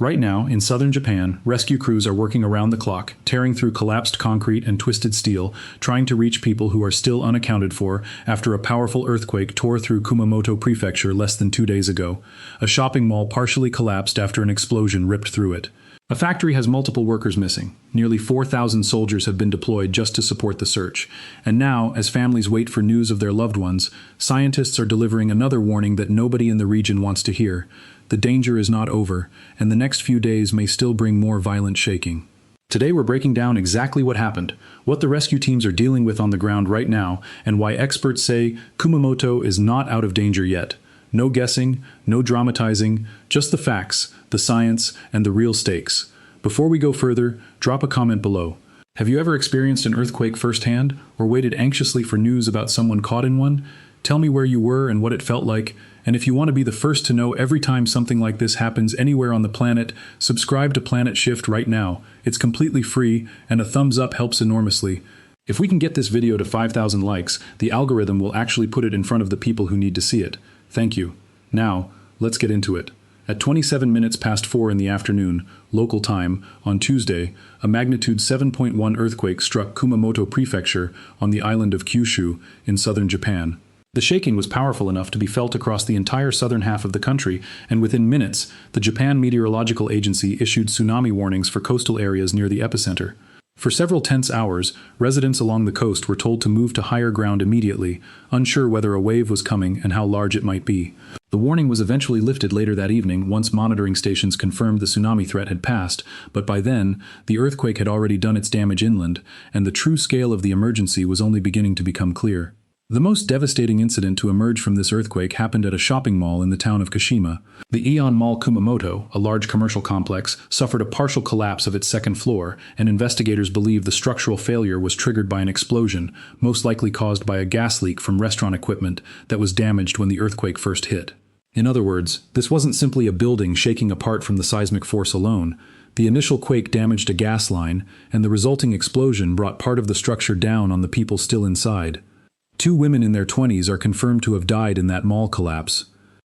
Right now, in southern Japan, rescue crews are working around the clock, tearing through collapsed concrete and twisted steel, trying to reach people who are still unaccounted for after a powerful earthquake tore through Kumamoto Prefecture less than 2 days ago. A shopping mall partially collapsed after an explosion ripped through it. A factory has multiple workers missing. Nearly 4,000 soldiers have been deployed just to support the search. And now, as families wait for news of their loved ones, scientists are delivering another warning that nobody in the region wants to hear. The danger is not over, and the next few days may still bring more violent shaking. Today we're breaking down exactly what happened, what the rescue teams are dealing with on the ground right now, and why experts say Kumamoto is not out of danger yet. No guessing, no dramatizing, just the facts, the science, and the real stakes. Before we go further, drop a comment below. Have you ever experienced an earthquake firsthand, or waited anxiously for news about someone caught in one? Tell me where you were and what it felt like, and if you want to be the first to know every time something like this happens anywhere on the planet, subscribe to Planet Shift right now. It's completely free, and a thumbs up helps enormously. If we can get this video to 5,000 likes, the algorithm will actually put it in front of the people who need to see it. Thank you. Now, let's get into it. At 27 minutes past 4 in the afternoon, local time, on Tuesday, a magnitude 7.1 earthquake struck Kumamoto Prefecture on the island of Kyushu in southern Japan. The shaking was powerful enough to be felt across the entire southern half of the country, and within minutes, the Japan Meteorological Agency issued tsunami warnings for coastal areas near the epicenter. For several tense hours, residents along the coast were told to move to higher ground immediately, unsure whether a wave was coming and how large it might be. The warning was eventually lifted later that evening once monitoring stations confirmed the tsunami threat had passed, but by then, the earthquake had already done its damage inland, and the true scale of the emergency was only beginning to become clear. The most devastating incident to emerge from this earthquake happened at a shopping mall in the town of Kashima. The Aeon Mall Kumamoto, a large commercial complex, suffered a partial collapse of its second floor, and investigators believe the structural failure was triggered by an explosion, most likely caused by a gas leak from restaurant equipment that was damaged when the earthquake first hit. In other words, this wasn't simply a building shaking apart from the seismic force alone. The initial quake damaged a gas line, and the resulting explosion brought part of the structure down on the people still inside. 2 women in their 20s are confirmed to have died in that mall collapse.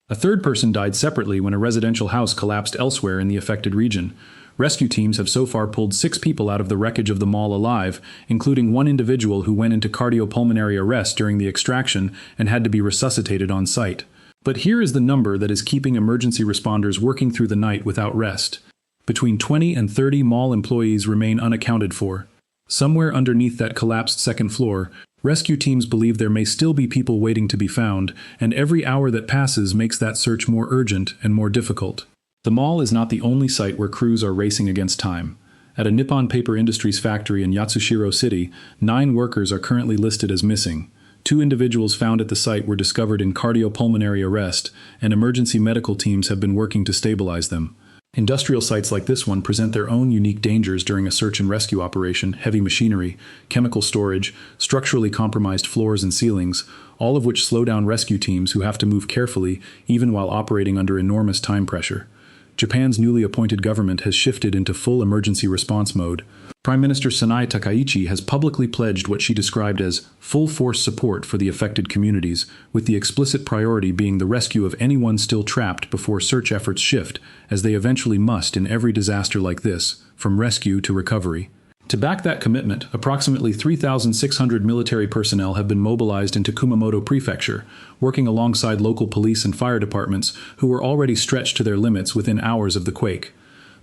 A third person died separately when a residential house collapsed elsewhere in the affected region. Rescue teams have so far pulled 6 people out of the wreckage of the mall alive, including one individual who went into cardiopulmonary arrest during the extraction and had to be resuscitated on site. But here is the number that is keeping emergency responders working through the night without rest. Between 20 and 30 mall employees remain unaccounted for. Somewhere underneath that collapsed second floor, rescue teams believe there may still be people waiting to be found, and every hour that passes makes that search more urgent and more difficult. The mall is not the only site where crews are racing against time. At a Nippon Paper Industries factory in Yatsushiro City, 9 workers are currently listed as missing. 2 individuals found at the site were discovered in cardiopulmonary arrest, and emergency medical teams have been working to stabilize them. Industrial sites like this one present their own unique dangers during a search and rescue operation: heavy machinery, chemical storage, structurally compromised floors and ceilings, all of which slow down rescue teams who have to move carefully even while operating under enormous time pressure. Japan's newly appointed government has shifted into full emergency response mode. Prime Minister Sanae Takaichi has publicly pledged what she described as full-force support for the affected communities, with the explicit priority being the rescue of anyone still trapped before search efforts shift, as they eventually must in every disaster like this, from rescue to recovery. To back that commitment, approximately 3,600 military personnel have been mobilized into Kumamoto Prefecture, working alongside local police and fire departments who were already stretched to their limits within hours of the quake.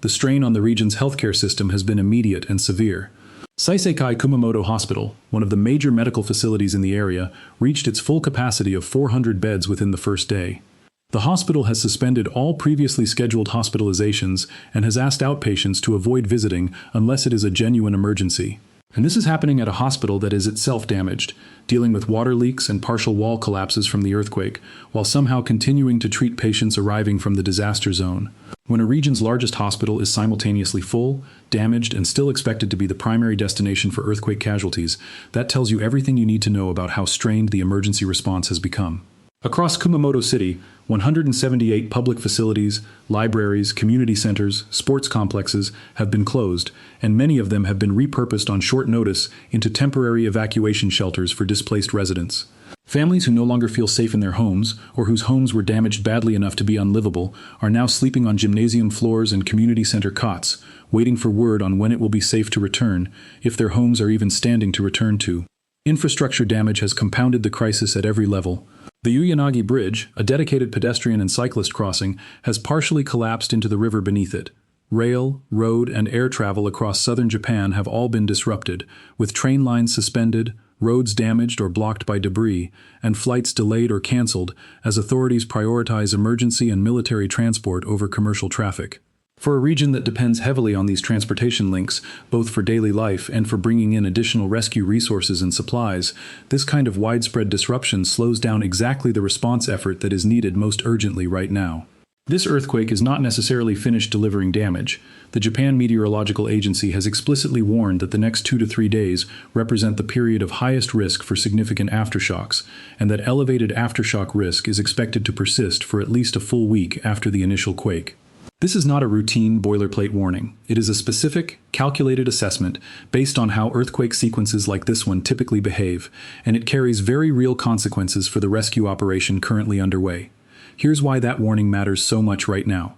The strain on the region's healthcare system has been immediate and severe. Seisekai Kumamoto Hospital, one of the major medical facilities in the area, reached its full capacity of 400 beds within the first day. The hospital has suspended all previously scheduled hospitalizations and has asked outpatients to avoid visiting unless it is a genuine emergency. And this is happening at a hospital that is itself damaged, dealing with water leaks and partial wall collapses from the earthquake, while somehow continuing to treat patients arriving from the disaster zone. When a region's largest hospital is simultaneously full, damaged, and still expected to be the primary destination for earthquake casualties, that tells you everything you need to know about how strained the emergency response has become. Across Kumamoto City, 178 public facilities, libraries, community centers, sports complexes have been closed, and many of them have been repurposed on short notice into temporary evacuation shelters for displaced residents. Families who no longer feel safe in their homes, or whose homes were damaged badly enough to be unlivable, are now sleeping on gymnasium floors and community center cots, waiting for word on when it will be safe to return, if their homes are even standing to return to. Infrastructure damage has compounded the crisis at every level. The Uyanagi Bridge, a dedicated pedestrian and cyclist crossing, has partially collapsed into the river beneath it. Rail, road, and air travel across southern Japan have all been disrupted, with train lines suspended, roads damaged or blocked by debris, and flights delayed or cancelled as authorities prioritize emergency and military transport over commercial traffic. For a region that depends heavily on these transportation links, both for daily life and for bringing in additional rescue resources and supplies, this kind of widespread disruption slows down exactly the response effort that is needed most urgently right now. This earthquake is not necessarily finished delivering damage. The Japan Meteorological Agency has explicitly warned that the next 2 to 3 days represent the period of highest risk for significant aftershocks, and that elevated aftershock risk is expected to persist for at least a full week after the initial quake. This is not a routine boilerplate warning. It is a specific, calculated assessment based on how earthquake sequences like this one typically behave, and it carries very real consequences for the rescue operation currently underway. Here's why that warning matters so much right now.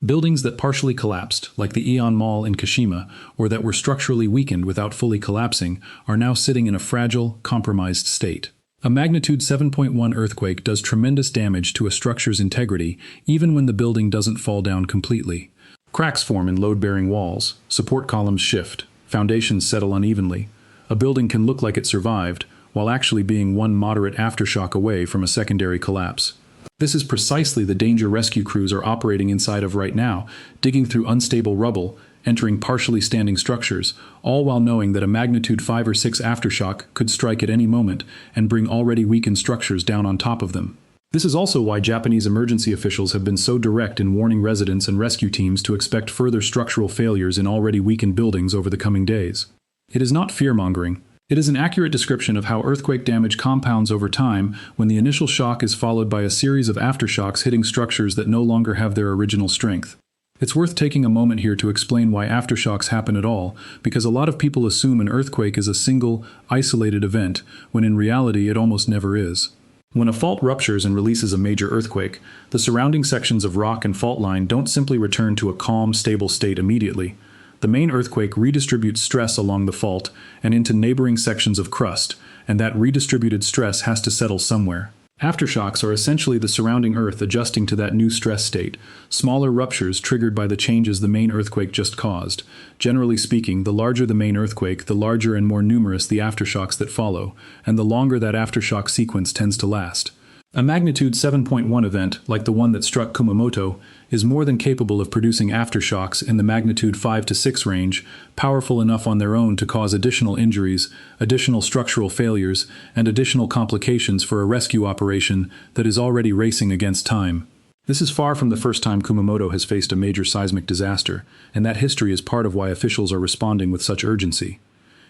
Buildings that partially collapsed, like the Aeon Mall in Kashima, or that were structurally weakened without fully collapsing, are now sitting in a fragile, compromised state. A magnitude 7.1 earthquake does tremendous damage to a structure's integrity, even when the building doesn't fall down completely. Cracks form in load-bearing walls, support columns shift, foundations settle unevenly. A building can look like it survived, while actually being one moderate aftershock away from a secondary collapse. This is precisely the danger rescue crews are operating inside of right now, digging through unstable rubble, entering partially standing structures, all while knowing that a magnitude 5 or 6 aftershock could strike at any moment and bring already weakened structures down on top of them. This is also why Japanese emergency officials have been so direct in warning residents and rescue teams to expect further structural failures in already weakened buildings over the coming days. It is not fear-mongering. It is an accurate description of how earthquake damage compounds over time when the initial shock is followed by a series of aftershocks hitting structures that no longer have their original strength. It's worth taking a moment here to explain why aftershocks happen at all, because a lot of people assume an earthquake is a single, isolated event, when in reality it almost never is. When a fault ruptures and releases a major earthquake, the surrounding sections of rock and fault line don't simply return to a calm, stable state immediately. The main earthquake redistributes stress along the fault and into neighboring sections of crust, and that redistributed stress has to settle somewhere. Aftershocks are essentially the surrounding earth adjusting to that new stress state, smaller ruptures triggered by the changes the main earthquake just caused. Generally speaking, the larger the main earthquake, the larger and more numerous the aftershocks that follow, and the longer that aftershock sequence tends to last. A magnitude 7.1 event, like the one that struck Kumamoto, is more than capable of producing aftershocks in the magnitude 5 to 6 range, powerful enough on their own to cause additional injuries, additional structural failures, and additional complications for a rescue operation that is already racing against time. This is far from the first time Kumamoto has faced a major seismic disaster, and that history is part of why officials are responding with such urgency.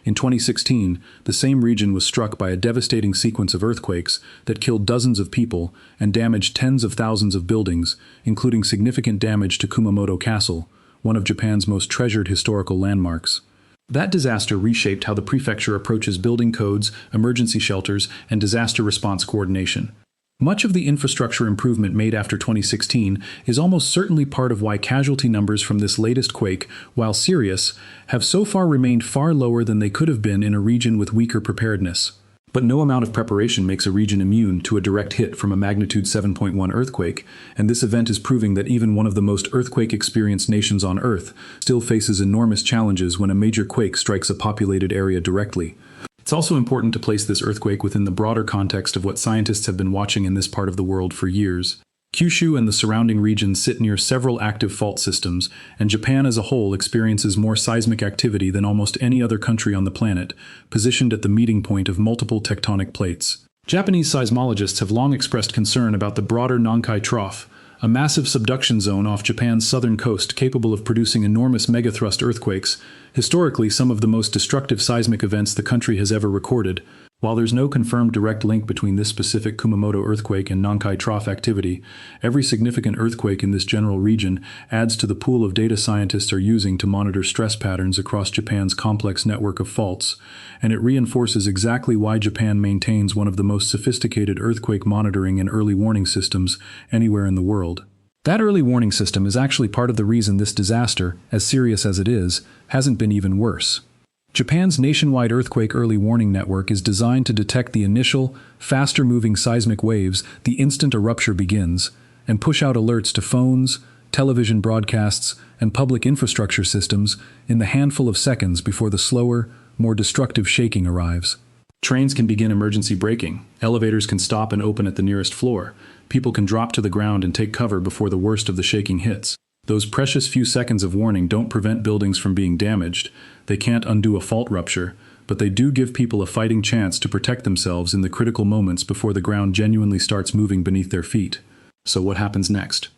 In 2016, the same region was struck by a devastating sequence of earthquakes that killed dozens of people and damaged tens of thousands of buildings, including significant damage to Kumamoto Castle, one of Japan's most treasured historical landmarks. That disaster reshaped how the prefecture approaches building codes, emergency shelters, and disaster response coordination. Much of the infrastructure improvement made after 2016 is almost certainly part of why casualty numbers from this latest quake, while serious, have so far remained far lower than they could have been in a region with weaker preparedness. But no amount of preparation makes a region immune to a direct hit from a magnitude 7.1 earthquake, and this event is proving that even one of the most earthquake-experienced nations on Earth still faces enormous challenges when a major quake strikes a populated area directly. It's also important to place this earthquake within the broader context of what scientists have been watching in this part of the world for years. Kyushu and the surrounding regions sit near several active fault systems, and Japan as a whole experiences more seismic activity than almost any other country on the planet, positioned at the meeting point of multiple tectonic plates. Japanese seismologists have long expressed concern about the broader Nankai Trough, a massive subduction zone off Japan's southern coast capable of producing enormous megathrust earthquakes, historically some of the most destructive seismic events the country has ever recorded. While there's no confirmed direct link between this specific Kumamoto earthquake and Nankai Trough activity, every significant earthquake in this general region adds to the pool of data scientists are using to monitor stress patterns across Japan's complex network of faults, and it reinforces exactly why Japan maintains one of the most sophisticated earthquake monitoring and early warning systems anywhere in the world. That early warning system is actually part of the reason this disaster, as serious as it is, hasn't been even worse. Japan's nationwide earthquake early warning network is designed to detect the initial, faster-moving seismic waves the instant a rupture begins, and push out alerts to phones, television broadcasts, and public infrastructure systems in the handful of seconds before the slower, more destructive shaking arrives. Trains can begin emergency braking, elevators can stop and open at the nearest floor, people can drop to the ground and take cover before the worst of the shaking hits. Those precious few seconds of warning don't prevent buildings from being damaged, they can't undo a fault rupture, but they do give people a fighting chance to protect themselves in the critical moments before the ground genuinely starts moving beneath their feet. So what happens next?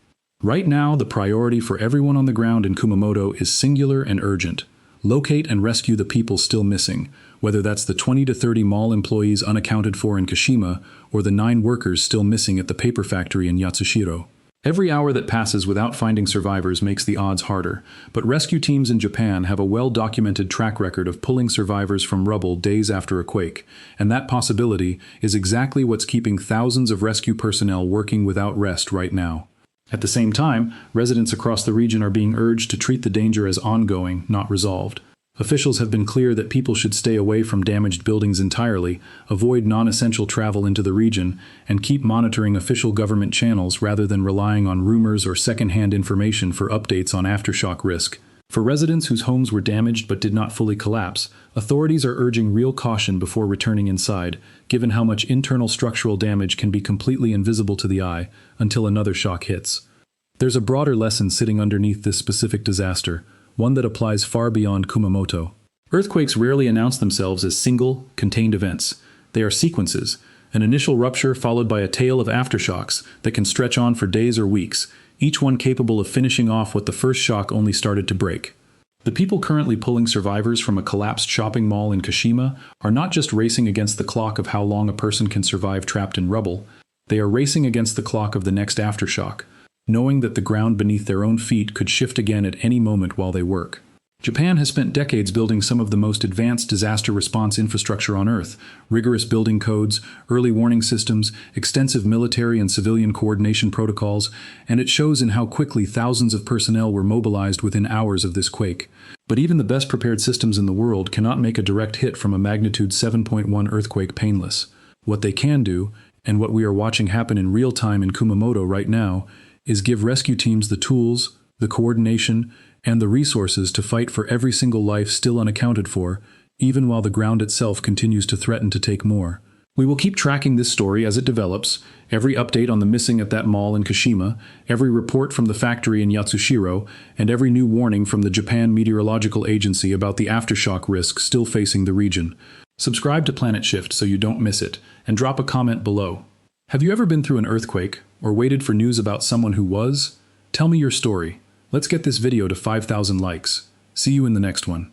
Right now, the priority for everyone on the ground in Kumamoto is singular and urgent. Locate and rescue the people still missing, whether that's the 20 to 30 mall employees unaccounted for in Kashima or the 9 workers still missing at the paper factory in Yatsushiro. Every hour that passes without finding survivors makes the odds harder, but rescue teams in Japan have a well-documented track record of pulling survivors from rubble days after a quake, and that possibility is exactly what's keeping thousands of rescue personnel working without rest right now. At the same time, residents across the region are being urged to treat the danger as ongoing, not resolved. Officials have been clear that people should stay away from damaged buildings entirely, avoid non-essential travel into the region, and keep monitoring official government channels rather than relying on rumors or second-hand information for updates on aftershock risk. For residents whose homes were damaged but did not fully collapse, authorities are urging real caution before returning inside, given how much internal structural damage can be completely invisible to the eye until another shock hits. There's a broader lesson sitting underneath this specific disaster, one that applies far beyond Kumamoto. Earthquakes rarely announce themselves as single, contained events. They are sequences, an initial rupture followed by a tail of aftershocks that can stretch on for days or weeks, each one capable of finishing off what the first shock only started to break. The people currently pulling survivors from a collapsed shopping mall in Kashima are not just racing against the clock of how long a person can survive trapped in rubble, they are racing against the clock of the next aftershock, knowing that the ground beneath their own feet could shift again at any moment while they work. Japan has spent decades building some of the most advanced disaster response infrastructure on Earth, rigorous building codes, early warning systems, extensive military and civilian coordination protocols, and it shows in how quickly thousands of personnel were mobilized within hours of this quake. But even the best prepared systems in the world cannot make a direct hit from a magnitude 7.1 earthquake painless. What they can do, and what we are watching happen in real time in Kumamoto right now, is give rescue teams the tools, the coordination, and the resources to fight for every single life still unaccounted for, even while the ground itself continues to threaten to take more. We will keep tracking this story as it develops, every update on the missing at that mall in Kashima, every report from the factory in Yatsushiro, and every new warning from the Japan Meteorological Agency about the aftershock risk still facing the region. Subscribe to Planet Shift so you don't miss it, and drop a comment below. Have you ever been through an earthquake, or waited for news about someone who was? Tell me your story. Let's get this video to 5,000 likes. See you in the next one.